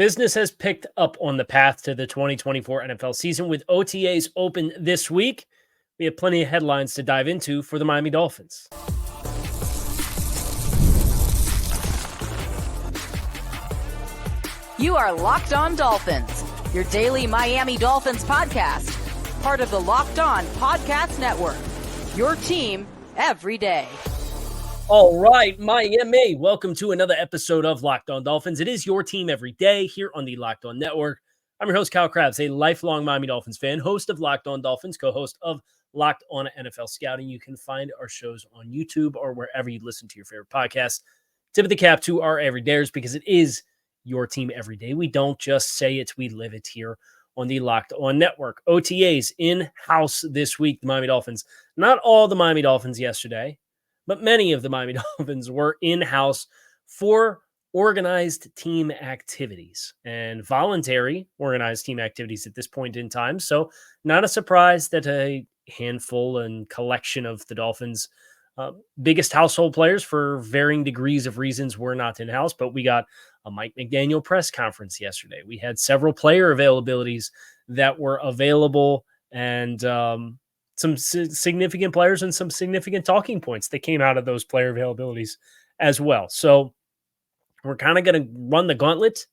Business has picked up on the path to the 2024 NFL season with OTAs open this week. We have plenty of headlines to dive into for the Miami Dolphins. You are Locked On Dolphins, your daily Miami Dolphins podcast, part of the Locked On Podcast Network, your team every day. All right, Miami, welcome to another episode of Locked On Dolphins. It is your team every day here on the Locked On Network. I'm your host, Kyle Krabs, a lifelong Miami Dolphins fan, host of Locked On Dolphins, co-host of Locked On NFL Scouting. You can find our shows on YouTube or wherever you listen to your favorite podcasts. Tip of the cap to our everydayers because it is your team every day. We don't just say it, we live it here on the Locked On Network. OTAs in-house this week, the Miami Dolphins. Not all the Miami Dolphins yesterday, but many of the Miami Dolphins were in-house for organized team activities and voluntary organized team activities at this point in time. So not a surprise that a handful and collection of the Dolphins' biggest household players for varying degrees of reasons were not in-house, but we got a Mike McDaniel press conference yesterday. We had several player availabilities that were available and some significant players and some significant talking points that came out of those player availabilities as well. So we're kind of going to run the gauntlet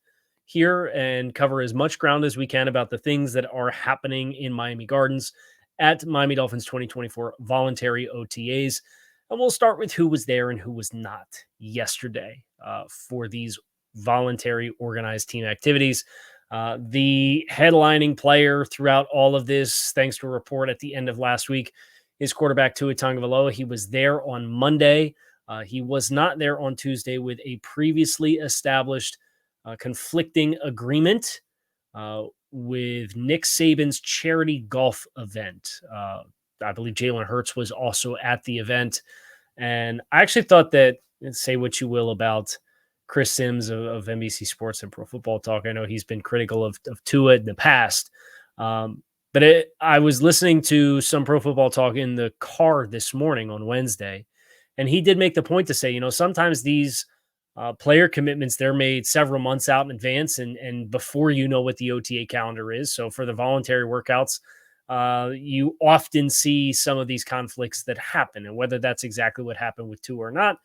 here and cover as much ground as we can about the things that are happening in Miami Gardens at Miami Dolphins 2024 voluntary OTAs. And we'll start with who was there and who was not yesterday for these voluntary organized team activities. The headlining player throughout all of this, thanks to a report at the end of last week, is quarterback Tua Tagovailoa. He was there on Monday. He was not there on Tuesday with a previously established conflicting agreement with Nick Saban's charity golf event. I believe Jalen Hurts was also at the event. And I actually thought that, say what you will about Chris Sims of NBC Sports and Pro Football Talk. I know he's been critical of Tua in the past. But I was listening to some Pro Football Talk in the car this morning on Wednesday, and he did make the point to say, sometimes these player commitments, they're made several months out in advance and before you know what the OTA calendar is. So for the voluntary workouts, you often see some of these conflicts that happen. And whether that's exactly what happened with Tua or not,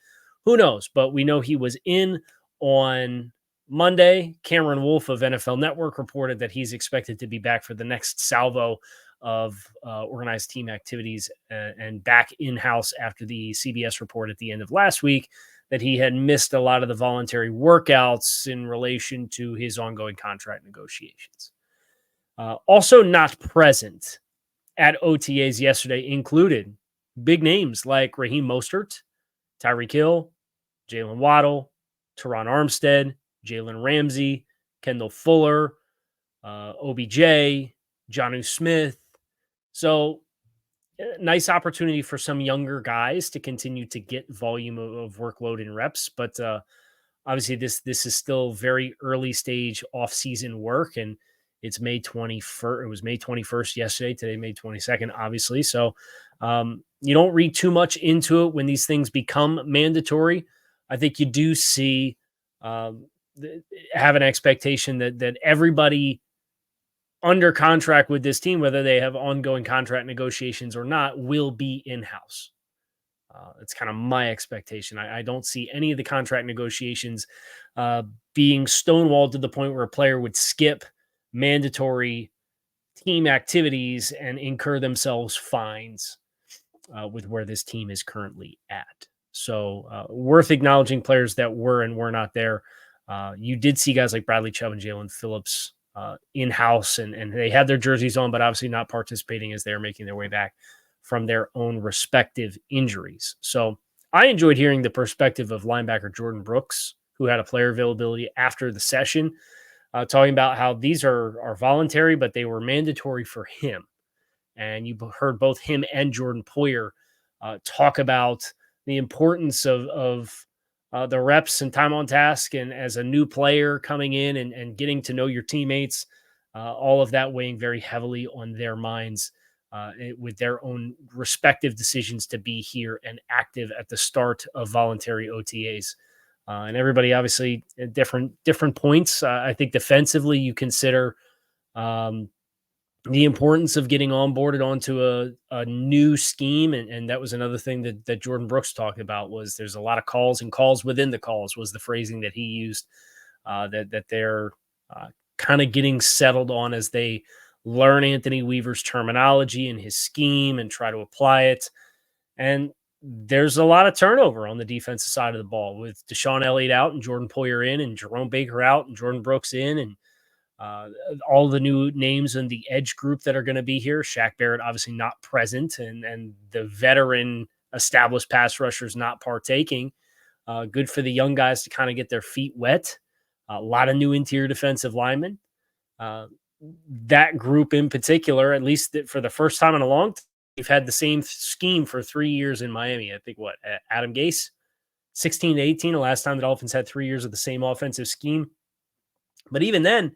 who knows? But we know he was in on Monday. Cameron Wolfe of NFL Network reported that he's expected to be back for the next salvo of organized team activities and back in-house after the CBS report at the end of last week that he had missed a lot of the voluntary workouts in relation to his ongoing contract negotiations. Also not present at OTAs yesterday included big names like Raheem Mostert, Tyreek Hill, Jalen Waddle, Teron Armstead, Jalen Ramsey, Kendall Fuller, OBJ, Jonnu Smith. So nice opportunity for some younger guys to continue to get volume of workload and reps. But obviously this is still very early stage off-season work, and it's May 21st. It was May 21st yesterday. Today, May 22nd, obviously. So you don't read too much into it when these things become mandatory. I think you do see have an expectation that everybody under contract with this team, whether they have ongoing contract negotiations or not, will be in-house. It's kind of my expectation. I don't see any of the contract negotiations being stonewalled to the point where a player would skip mandatory team activities and incur themselves fines with where this team is currently at. So worth acknowledging players that were and were not there. You did see guys like Bradley Chubb and Jalen Phillips in-house, and they had their jerseys on, but obviously not participating as they're making their way back from their own respective injuries. So I enjoyed hearing the perspective of linebacker Jordyn Brooks, who had a player availability after the session, talking about how these are voluntary, but they were mandatory for him. And you heard both him and Jordan Poyer talk about the importance of the reps and time on task, and as a new player coming in and getting to know your teammates, all of that weighing very heavily on their minds with their own respective decisions to be here and active at the start of voluntary OTAs And everybody obviously at different points. I think defensively, you consider um, the importance of getting onboarded onto a new scheme. And that was another thing that Jordyn Brooks talked about was there's a lot of calls and calls within the calls was the phrasing that he used that they're kind of getting settled on as they learn Anthony Weaver's terminology and his scheme and try to apply it. And there's a lot of turnover on the defensive side of the ball with Deshaun Elliott out and Jordan Poyer in and Jerome Baker out and Jordyn Brooks in and all the new names in the edge group that are going to be here. Shaq Barrett obviously not present and the veteran established pass rushers not partaking. Good for the young guys to kind of get their feet wet. A lot of new interior defensive linemen. That group in particular, at least for the first time in a long time, we've had the same scheme for 3 years in Miami. I think Adam Gase, 16 to 18, the last time the Dolphins had 3 years of the same offensive scheme. But even then,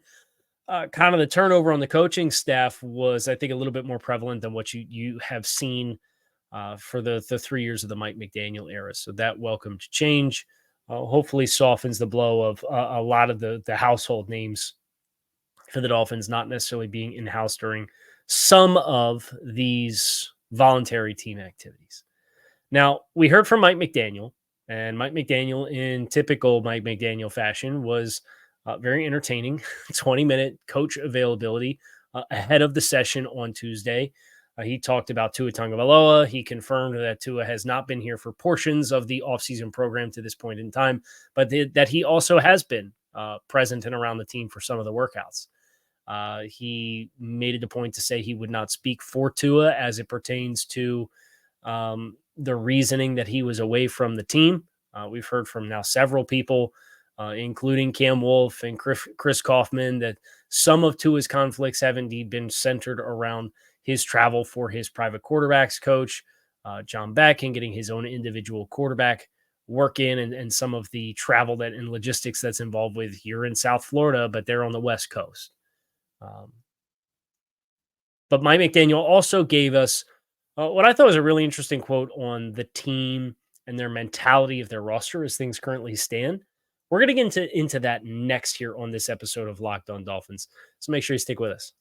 kind of the turnover on the coaching staff was, I think, a little bit more prevalent than what you have seen for the 3 years of the Mike McDaniel era. So that welcomed change hopefully softens the blow of a lot of the household names for the Dolphins not necessarily being in-house during some of these voluntary team activities. Now, we heard from Mike McDaniel, and Mike McDaniel, in typical Mike McDaniel fashion, was very entertaining, 20-minute coach availability ahead of the session on Tuesday. He talked about Tua Tagovailoa. He confirmed that Tua has not been here for portions of the offseason program to this point in time, but that he also has been present and around the team for some of the workouts. He made it a point to say he would not speak for Tua as it pertains to the reasoning that he was away from the team. We've heard from now several people, including Cam Wolfe and Chris Kaufman, that some of Tua's conflicts have indeed been centered around his travel for his private quarterbacks coach, John Beck, and getting his own individual quarterback work in and some of the travel that and logistics that's involved with here in South Florida, but they're on the West Coast. But Mike McDaniel also gave us what I thought was a really interesting quote on the team and their mentality of their roster as things currently stand. We're going to get into that next here on this episode of Locked On Dolphins. So make sure you stick with us.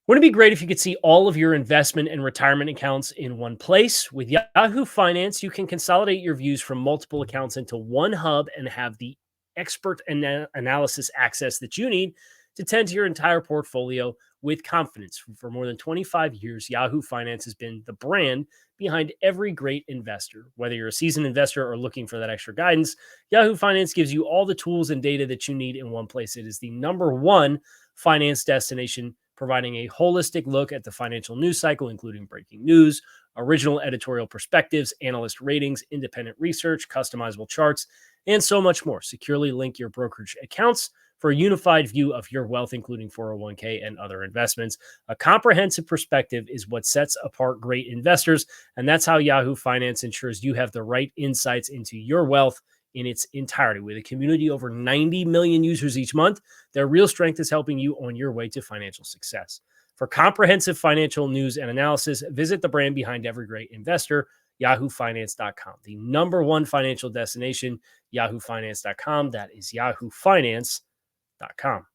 Wouldn't it be great if you could see all of your investment and retirement accounts in one place? With Yahoo Finance, you can consolidate your views from multiple accounts into one hub and have the expert analysis access that you need to tend to your entire portfolio with confidence. For more than 25 years, Yahoo Finance has been the brand behind every great investor. Whether you're a seasoned investor or looking for that extra guidance, Yahoo Finance gives you all the tools and data that you need in one place. It is the number one finance destination, providing a holistic look at the financial news cycle, including breaking news, original editorial perspectives, analyst ratings, independent research, customizable charts, and so much more. Securely link your brokerage accounts for a unified view of your wealth, including 401k and other investments. A comprehensive perspective is what sets apart great investors, and that's how Yahoo Finance ensures you have the right insights into your wealth in its entirety. With a community over 90 million users each month, their real strength is helping you on your way to financial success. For comprehensive financial news and analysis, visit the brand behind every great investor, yahoofinance.com. The number one financial destination, yahoofinance.com. That is yahoofinance.com.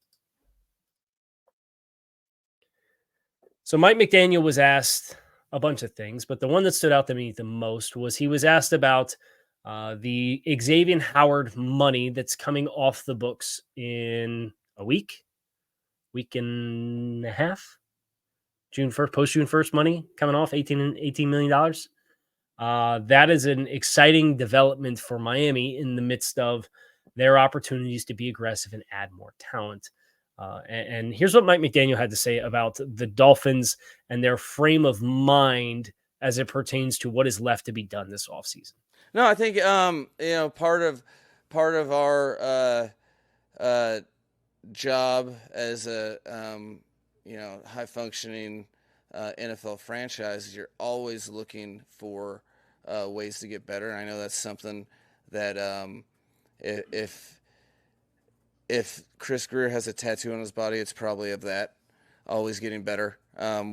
So Mike McDaniel was asked a bunch of things, but the one that stood out to me the most was he was asked about the Xavier Howard money that's coming off the books in a week and a half. June 1st, post June 1st money coming off $18 million. That is an exciting development for Miami in the midst of their opportunities to be aggressive and add more talent. And here's what Mike McDaniel had to say about the Dolphins and their frame of mind as it pertains to what is left to be done this offseason. No, I think part of our job as a high functioning NFL franchise is you're always looking for ways to get better. And I know that's something that if Chris Grier has a tattoo on his body, it's probably of that, always getting better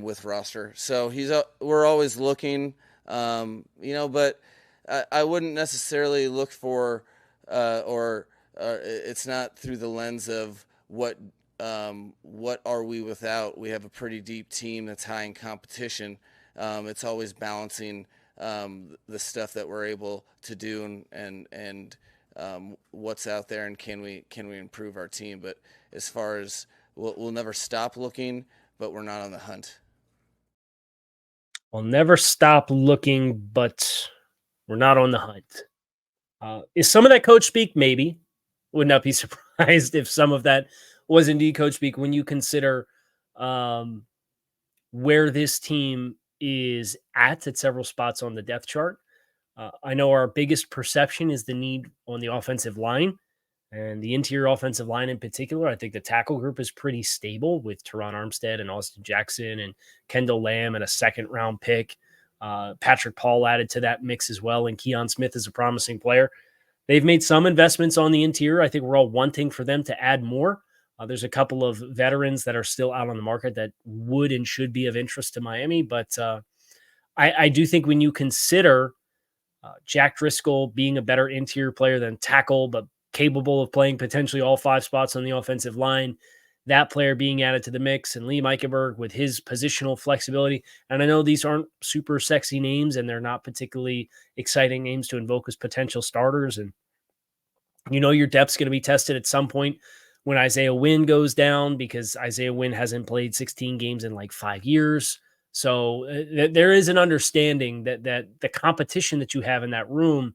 with roster. So we're always looking, but I wouldn't necessarily look for or it's not through the lens of what are we without. We have a pretty deep team that's high in competition. It's always balancing the stuff that we're able to do and what's out there, and can we improve our team. But as far as we'll never stop looking, but we're not on the hunt. We'll never stop looking, but we're not on the hunt. Is some of that coach speak? Maybe. Would not be surprised if some of that was indeed coach speak when you consider where this team is at several spots on the depth chart. I know our biggest perception is the need on the offensive line and the interior offensive line in particular. I think the tackle group is pretty stable with Teron Armstead and Austin Jackson and Kendall Lamb and a second-round pick. Patrick Paul added to that mix as well, and Keon Smith is a promising player. They've made some investments on the interior. I think we're all wanting for them to add more. There's a couple of veterans that are still out on the market that would and should be of interest to Miami, but I do think when you consider Jack Driscoll being a better interior player than tackle, but capable of playing potentially all 5 spots on the offensive line, that player being added to the mix, and Lee Meichenberg with his positional flexibility. And I know these aren't super sexy names and they're not particularly exciting names to invoke as potential starters. And your depth's going to be tested at some point when Isaiah Wynn goes down, because Isaiah Wynn hasn't played 16 games in like 5 years. So there is an understanding that the competition that you have in that room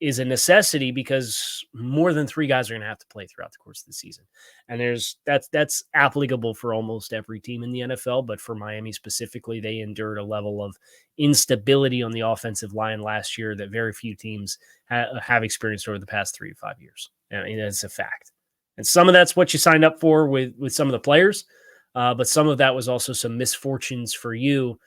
is a necessity, because more than 3 guys are going to have to play throughout the course of the season. And that's applicable for almost every team in the NFL, but for Miami specifically, they endured a level of instability on the offensive line last year that very few teams have experienced over the past 3 to 5 years. I mean, that's a fact. And some of that's what you signed up for with some of the players, but some of that was also some misfortunes for you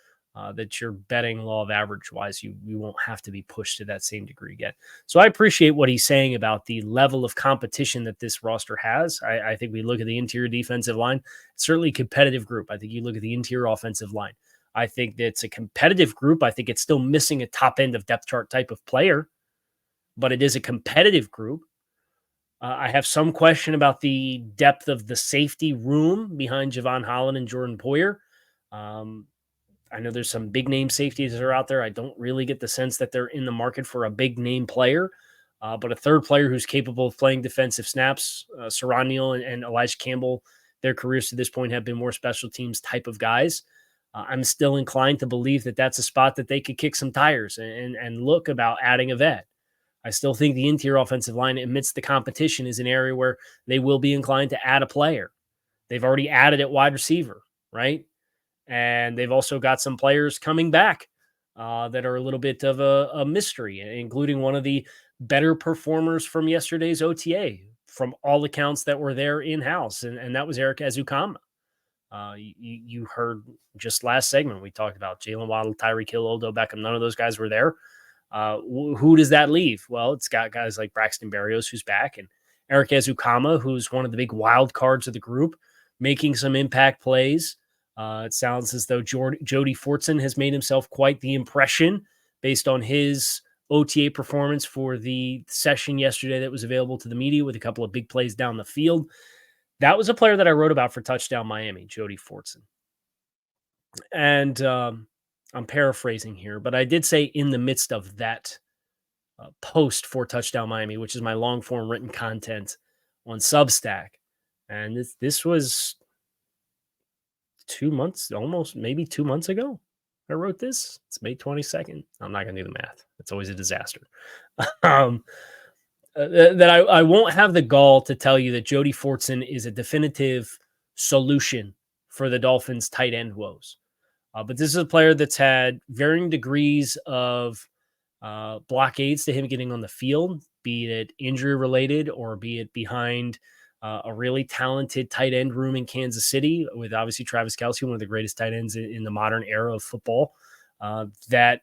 that you're betting law of average wise, you won't have to be pushed to that same degree yet. So I appreciate what he's saying about the level of competition that this roster has. I think we look at the interior defensive line, certainly a competitive group. I think you look at the interior offensive line. I think it's a competitive group. I think it's still missing a top end of depth chart type of player, but it is a competitive group. I have some question about the depth of the safety room behind Jevon Holland and Jordyn Poyer. I know there's some big name safeties that are out there. I don't really get the sense that they're in the market for a big name player, but a third player who's capable of playing defensive snaps. Saran Neal and Elijah Campbell, their careers to this point have been more special teams type of guys. I'm still inclined to believe that that's a spot that they could kick some tires and look about adding a vet. I still think the interior offensive line amidst the competition is an area where they will be inclined to add a player. They've already added at wide receiver, right? And they've also got some players coming back that are a little bit of a mystery, including one of the better performers from yesterday's OTA, from all accounts that were there in-house, and that was Eric Ezukama. You heard just last segment, we talked about Jalen Waddle, Tyreek Hill, Odo Beckham. None of those guys were there. Who does that leave? Well, it's got guys like Braxton Berrios, who's back, and Eric Ezukama, who's one of the big wild cards of the group, making some impact plays. It sounds as though Jody Fortson has made himself quite the impression based on his OTA performance for the session yesterday that was available to the media with a couple of big plays down the field. That was a player that I wrote about for Touchdown Miami, Jody Fortson. And I'm paraphrasing here, but I did say in the midst of that post for Touchdown Miami, which is my long form written content on Substack. And this was 2 months, almost maybe 2 months ago. I wrote this. It's May 22nd. I'm not going to do the math. It's always a disaster. That I won't have the gall to tell you that Jody Fortson is a definitive solution for the Dolphins' tight end woes. But this is a player that's had varying degrees of blockades to him getting on the field, be it injury related or be it behind a really talented tight end room in Kansas City with obviously Travis Kelce, one of the greatest tight ends in the modern era of football, that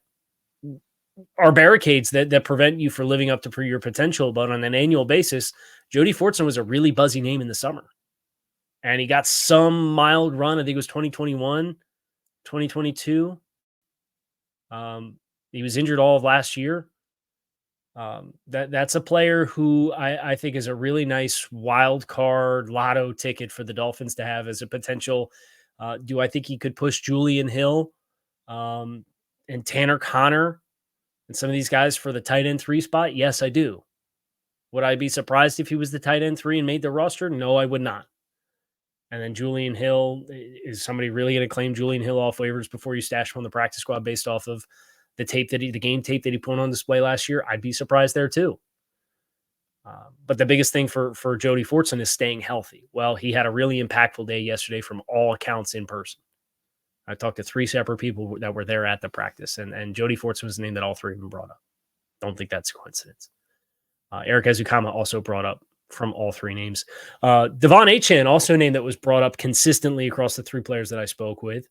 are barricades that prevent you from living up to your potential. But on an annual basis, Jody Fortson was a really buzzy name in the summer. And he got some mild run. I think it was 2021, 2022. He was injured all of last year. That's a player who I think is a really nice wild card lotto ticket for the Dolphins to have as a potential. Do I think he could push Julian Hill um, and Tanner Connor and some of these guys for the tight end 3 spot? Yes, I do. Would I be surprised if he was the tight end 3 and made the roster? No, I would not. And then Julian Hill, is somebody really going to claim Julian Hill off waivers before you stash him on the practice squad based off of the game tape that he put on display last year? I'd be surprised there too. But the biggest thing for Jody Fortson is staying healthy. Well, he had a really impactful day yesterday from all accounts in person. I talked to 3 separate people that were there at the practice, and Jody Fortson was the name that all 3 of them brought up. Don't think that's a coincidence. Eric Ezukama also brought up from all 3 names. Devon Achane, also a name that was brought up consistently across the 3 players that I spoke with,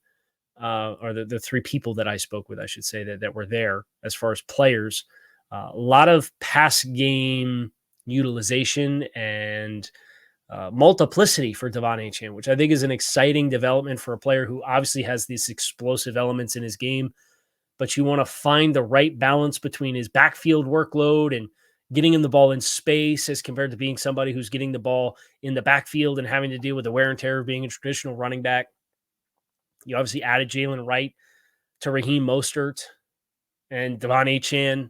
or the 3 people that I spoke with, I should say, that were there as far as players. A lot of pass game utilization and multiplicity for Devon Achane, which I think is an exciting development for a player who obviously has these explosive elements in his game, but you want to find the right balance between his backfield workload and getting him the ball in space as compared to being somebody who's getting the ball in the backfield and having to deal with the wear and tear of being a traditional running back. You obviously added Jalen Wright to Raheem Mostert and Devon Achane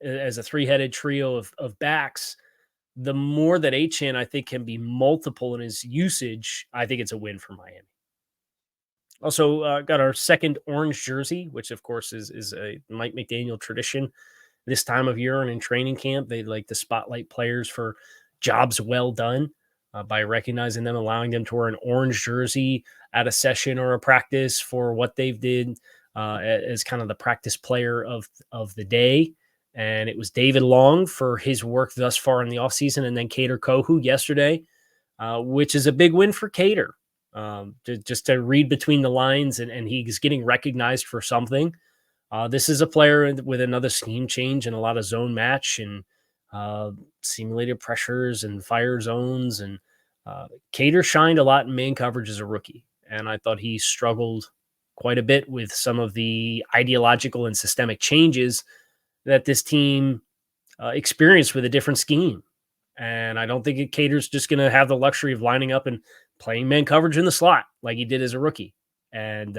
as a 3-headed trio of backs. The more that Achane, I think, can be multiple in his usage, I think it's a win for Miami. Also got our second orange jersey, which of course is a Mike McDaniel tradition. This time of year and in training camp, they like to spotlight players for jobs well done by recognizing them, allowing them to wear an orange jersey at a session or a practice for what they've did as kind of the practice player of the day. And it was David Long for his work thus far in the offseason, and then Kader Kohu yesterday, which is a big win for Kader. Just to read between the lines, and he's getting recognized for something. This is a player with another scheme change and a lot of zone match and simulated pressures and fire zones. And Kader shined a lot in man coverage as a rookie. And I thought he struggled quite a bit with some of the ideological and systemic changes that this team experienced with a different scheme. And I don't think Kader's just going to have the luxury of lining up and playing man coverage in the slot like he did as a rookie. And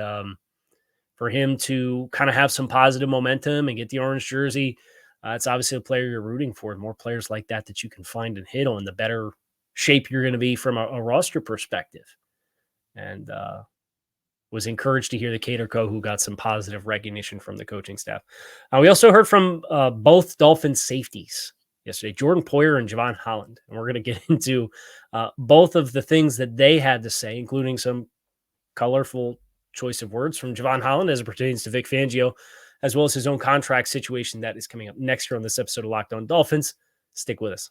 for him to kind of have some positive momentum and get the orange jersey, it's obviously a player you're rooting for. The more players like that you can find and hit on, the better shape you're going to be from a roster perspective. And was encouraged to hear that Kader Kohu got some positive recognition from the coaching staff. We also heard from both Dolphins safeties yesterday, Jordan Poyer and Jevon Holland. And we're going to get into both of the things that they had to say, including some colorful choice of words from Jevon Holland as it pertains to Vic Fangio, as well as his own contract situation that is coming up next year on this episode of Locked On Dolphins. Stick with us.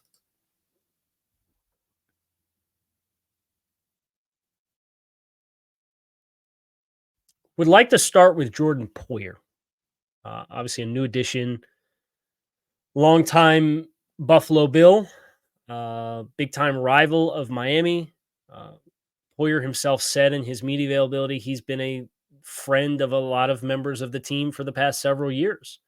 Would like to start with Jordan Poyer. Obviously a new addition, longtime Buffalo Bill, big-time rival of Miami. Poyer himself said in his media availability he's been a friend of a lot of members of the team for the past several years.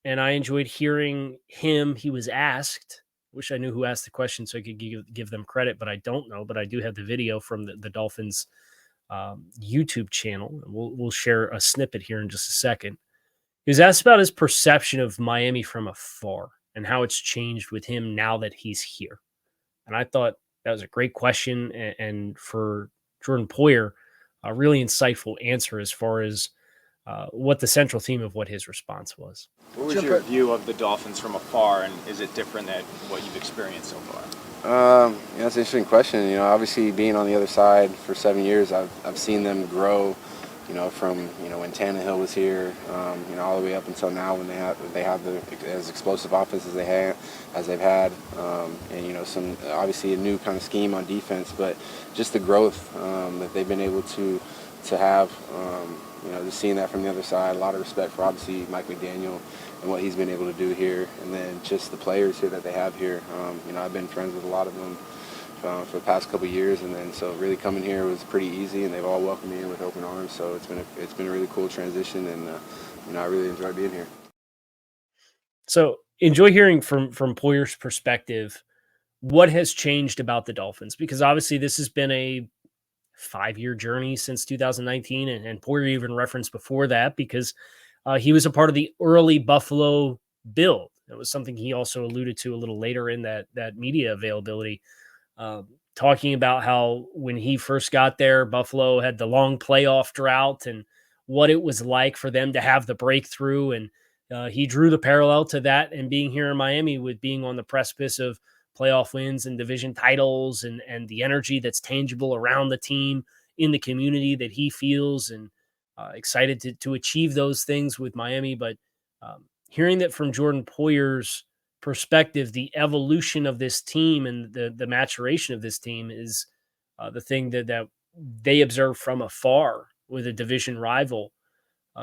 And I enjoyed hearing him. He was asked, wish I knew who asked the question so I could give them credit, but I don't know. But I do have the video from the Dolphins YouTube channel. We'll share a snippet here in just a second. He was asked about his perception of Miami from afar and how it's changed with him now that he's here. And I thought that was a great question. And for Jordan Poyer, a really insightful answer as far as what the central theme of what his response was. What was your view of the Dolphins from afar, and is it different than what you've experienced so far? That's an interesting question. Obviously being on the other side for 7 years, I've seen them grow, from, when Tannehill was here, all the way up until now when they have as explosive offense as they've had, and, some obviously a new kind of scheme on defense, but just the growth that they've been able to have, just seeing that from the other side. A lot of respect for obviously Mike McDaniel and what he's been able to do here, and then just the players here that they have here. I've been friends with a lot of them for the past couple of years, and then so really coming here was pretty easy, and they've all welcomed me in with open arms. So it's been a really cool transition, and I really enjoy being here. So enjoy hearing from Poyer's perspective what has changed about the Dolphins, because obviously this has been a 5-year journey since 2019, and Poyer even referenced before that because he was a part of the early Buffalo build. It was something he also alluded to a little later in that media availability, talking about how when he first got there, Buffalo had the long playoff drought and what it was like for them to have the breakthrough. And he drew the parallel to that and being here in Miami with being on the precipice of playoff wins and division titles and the energy that's tangible around the team in the community that he feels, and excited to achieve those things with Miami. But hearing that from Jordan Poyer's perspective, the evolution of this team and the maturation of this team is the thing that they observe from afar with a division rival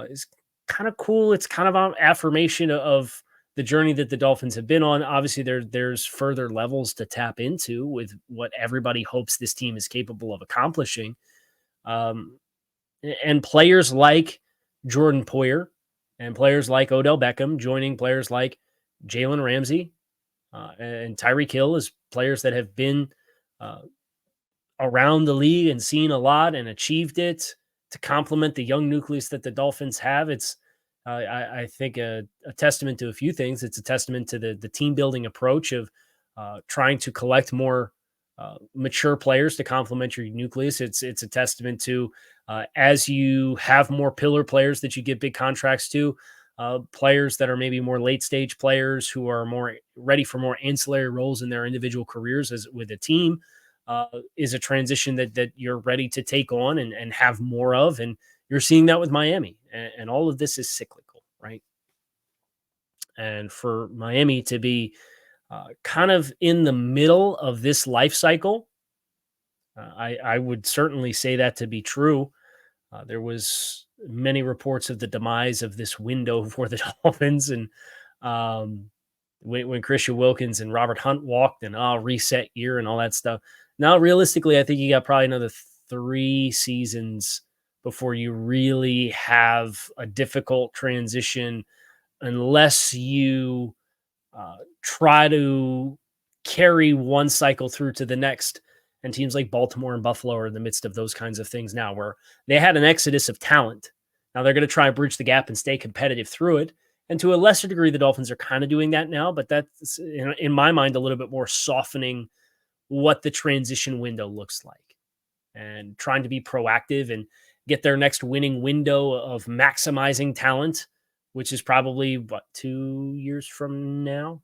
is kind of cool. It's kind of an affirmation of the journey that the Dolphins have been on. Obviously, there's further levels to tap into with what everybody hopes this team is capable of accomplishing. And players like Jordan Poyer and players like Odell Beckham joining players like Jalen Ramsey and Tyreek Hill as players that have been around the league and seen a lot and achieved it to complement the young nucleus that the Dolphins have. It's, I think, a testament to a few things. It's a testament to the team building approach of trying to collect more mature players to complement your nucleus. It's a testament to as you have more pillar players that you give big contracts to, players that are maybe more late stage players who are more ready for more ancillary roles in their individual careers as with a team, is a transition that you're ready to take on and have more of. And you're seeing that with Miami, and all of this is cyclical, right? And for Miami to be kind of in the middle of this life cycle, I would certainly say that to be true. There was many reports of the demise of this window for the Dolphins, and when Christian Wilkins and Robert Hunt walked, and reset year and all that stuff. Now, realistically, I think you got probably another 3 seasons before you really have a difficult transition, unless you try to carry one cycle through to the next. And teams like Baltimore and Buffalo are in the midst of those kinds of things now, where they had an exodus of talent. Now they're going to try and bridge the gap and stay competitive through it. And to a lesser degree, the Dolphins are kind of doing that now, but that's, in my mind, a little bit more softening what the transition window looks like and trying to be proactive and get their next winning window of maximizing talent, which is probably 2 years from now,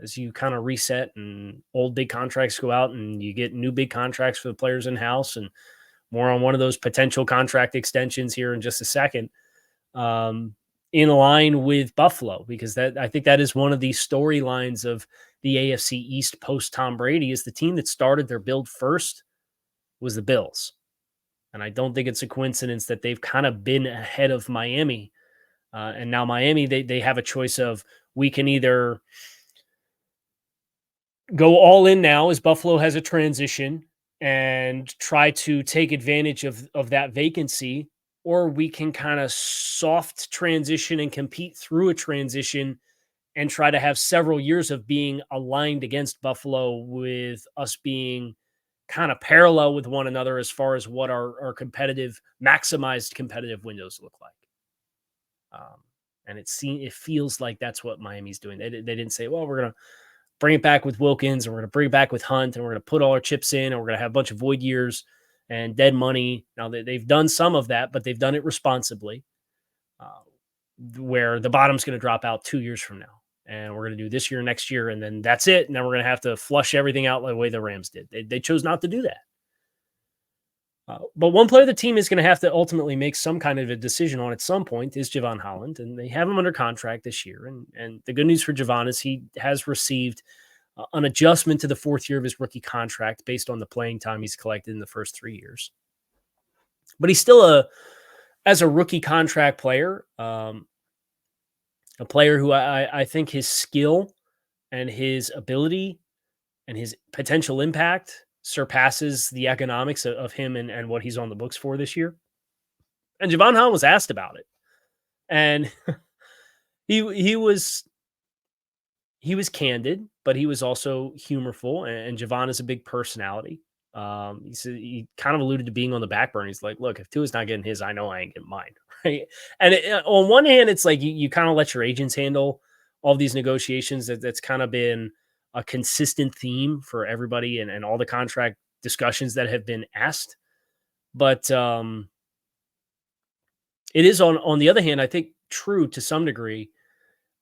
as you kind of reset and old big contracts go out and you get new big contracts for the players in house, and more on one of those potential contract extensions here in just a second, in line with Buffalo, because I think that is one of the storylines of the AFC East post Tom Brady, is the team that started their build first was the Bills. And I don't think it's a coincidence that they've kind of been ahead of Miami. And now Miami, they have a choice of, we can either go all in now as Buffalo has a transition and try to take advantage of that vacancy, or we can kind of soft transition and compete through a transition and try to have several years of being aligned against Buffalo, with us being kind of parallel with one another as far as what our maximized competitive windows look like. And it feels like that's what Miami's doing. They didn't say, well, we're going to bring it back with Wilkins, and we're going to bring it back with Hunt, and we're going to put all our chips in, and we're going to have a bunch of void years and dead money. Now, they've done some of that, but they've done it responsibly, where the bottom's going to drop out 2 years from now. And we're going to do this year, next year, and then that's it. And then we're going to have to flush everything out the way the Rams did. They chose not to do that. But one player the team is going to have to ultimately make some kind of a decision on at some point is Jevon Holland, and they have him under contract this year. And the good news for Jevon is he has received an adjustment to the 4th year of his rookie contract based on the playing time he's collected in the first 3 years. But he's still as a rookie contract player, a player who I think his skill and his ability and his potential impact surpasses the economics of him and what he's on the books for this year. And Jevon Holland was asked about it. And he was he was candid, but he was also humorful, and Jevon is a big personality. He kind of alluded to being on the back burner. He's like, look, if Tua's not getting his, I know I ain't getting mine. Right. And on one hand, it's like you kind of let your agents handle all these negotiations. That's kind of been a consistent theme for everybody and all the contract discussions that have been asked. But it is on the other hand, I think true to some degree.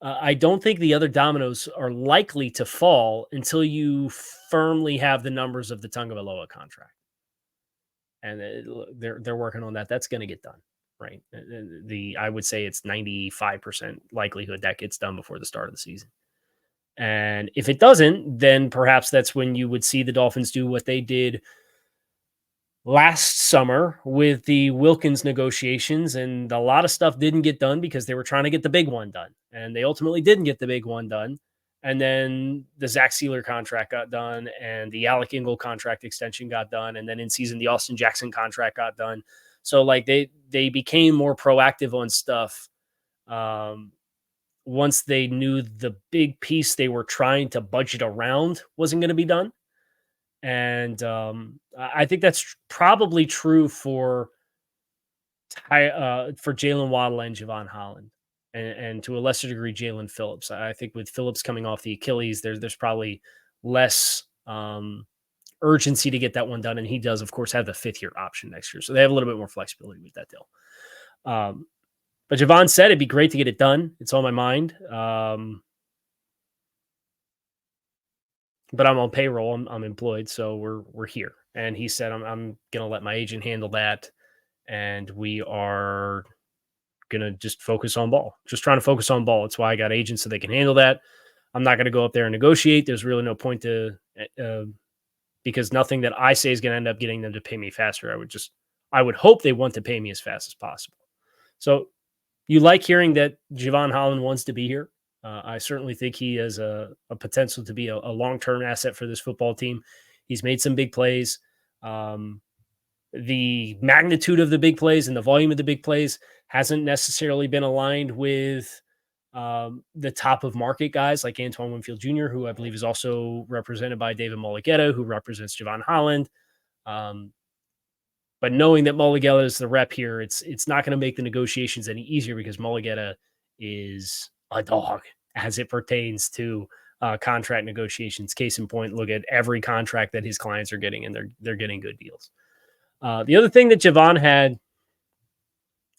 I don't think the other dominoes are likely to fall until you firmly have the numbers of the Tagovailoa contract, and they're working on that. That's going to get done, right? I would say it's 95% likelihood that gets done before the start of the season. And if it doesn't, then perhaps that's when you would see the Dolphins do what they did last summer with the Wilkins negotiations, and a lot of stuff didn't get done because they were trying to get the big one done, and they ultimately didn't get the big one done. And then the Zach Sealer contract got done, and the Alec Ingle contract extension got done, and then in season the Austin Jackson contract got done. So like they became more proactive on stuff once they knew the big piece they were trying to budget around wasn't going to be done. And I think that's probably true for Jalen Waddle and Jevon Holland, and to a lesser degree Jalen Phillips. I think with Phillips coming off the Achilles, there's probably less urgency to get that one done, and he does, of course, have the 5th-year option next year, so they have a little bit more flexibility with that deal. But Jevon said it'd be great to get it done. It's on my mind. But I'm on payroll. I'm employed, so we're here. And he said, I'm gonna let my agent handle that, and we are gonna just focus on ball. Just trying to focus on ball. It's why I got agents so they can handle that. I'm not gonna go up there and negotiate. There's really no point to because nothing that I say is gonna end up getting them to pay me faster. I would hope they want to pay me as fast as possible. So you like hearing that Jevon Holland wants to be here. I certainly think he has a potential to be a long-term asset for this football team. He's made some big plays. The magnitude of the big plays and the volume of the big plays hasn't necessarily been aligned with the top of market guys like Antoine Winfield Jr., who I believe is also represented by David Mulligetta, who represents Jevon Holland. But knowing that Mulligetta is the rep here, it's not going to make the negotiations any easier because Mulligetta is a dog as it pertains to contract negotiations. Case in point, look at every contract that his clients are getting, and they're getting good deals. The other thing that Jevon had,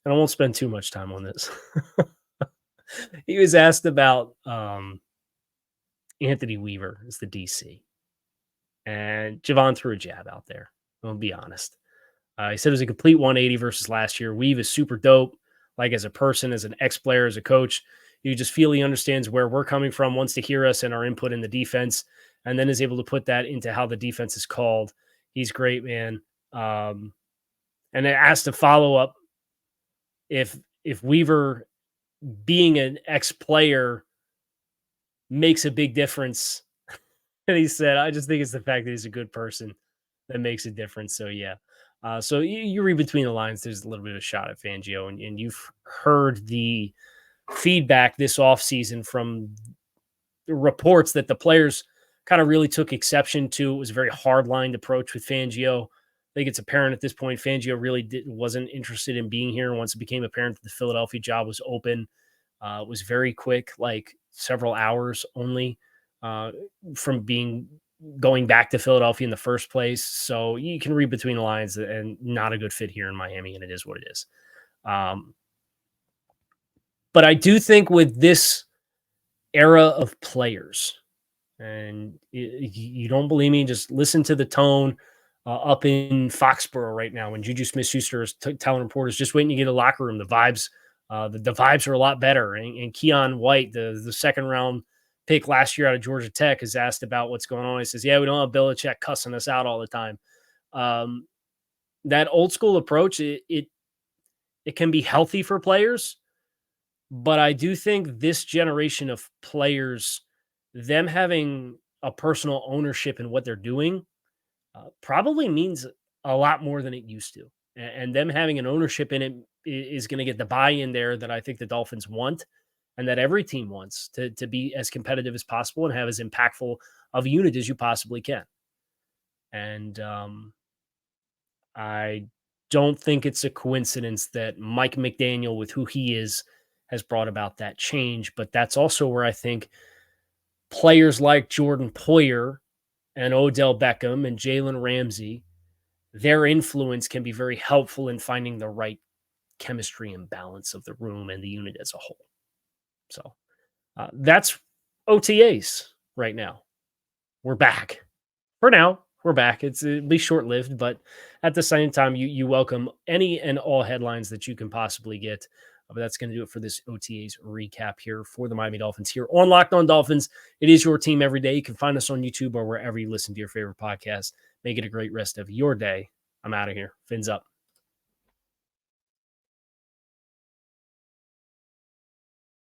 and I won't spend too much time on this, he was asked about Anthony Weaver as the DC. And Jevon threw a jab out there. I'll be honest. He said it was a complete 180 versus last year. Weave is super dope, like as a person, as an ex-player, as a coach. You just feel he understands where we're coming from, wants to hear us and our input in the defense, and then is able to put that into how the defense is called. He's great, man. And it asked to follow up if Weaver being an ex-player makes a big difference. And he said, I just think it's the fact that he's a good person that makes a difference. So, yeah. So you read between the lines, there's a little bit of a shot at Fangio, and you've heard the feedback this offseason from the reports that the players kind of really took exception to. It was a very hard-lined approach with Fangio. I think it's apparent at this point Fangio really wasn't interested in being here. Once it became apparent that the Philadelphia job was open, it was very quick, like several hours only from going back to Philadelphia in the first place. So you can read between the lines, and not a good fit here in Miami, and it is what it is. But I do think with this era of players, and you don't believe me, just listen to the tone up in Foxborough right now when Juju Smith-Schuster is telling reporters, just waiting to get a locker room. The vibes are a lot better. And Keon White, the second round pick last year out of Georgia Tech, is asked about what's going on. He says, yeah, we don't have Belichick cussing us out all the time. That old school approach, it can be healthy for players, but I do think this generation of players, them having a personal ownership in what they're doing, probably means a lot more than it used to. And them having an ownership in it is going to get the buy-in there that I think the Dolphins want. and that every team wants to be as competitive as possible and have as impactful of a unit as you possibly can. And I don't think it's a coincidence that Mike McDaniel, with who he is, has brought about that change. But that's also where I think players like Jordan Poyer and Odell Beckham and Jalen Ramsey, their influence can be very helpful in finding the right chemistry and balance of the room and the unit as a whole. So that's OTAs right now. We're back. For now, we're back. It's at least short-lived, but at the same time, you welcome any and all headlines that you can possibly get. But that's going to do it for this OTAs recap here for the Miami Dolphins here on Locked On Dolphins. It is your team every day. You can find us on YouTube or wherever you listen to your favorite podcast. Make it a great rest of your day. I'm out of here. Fins up.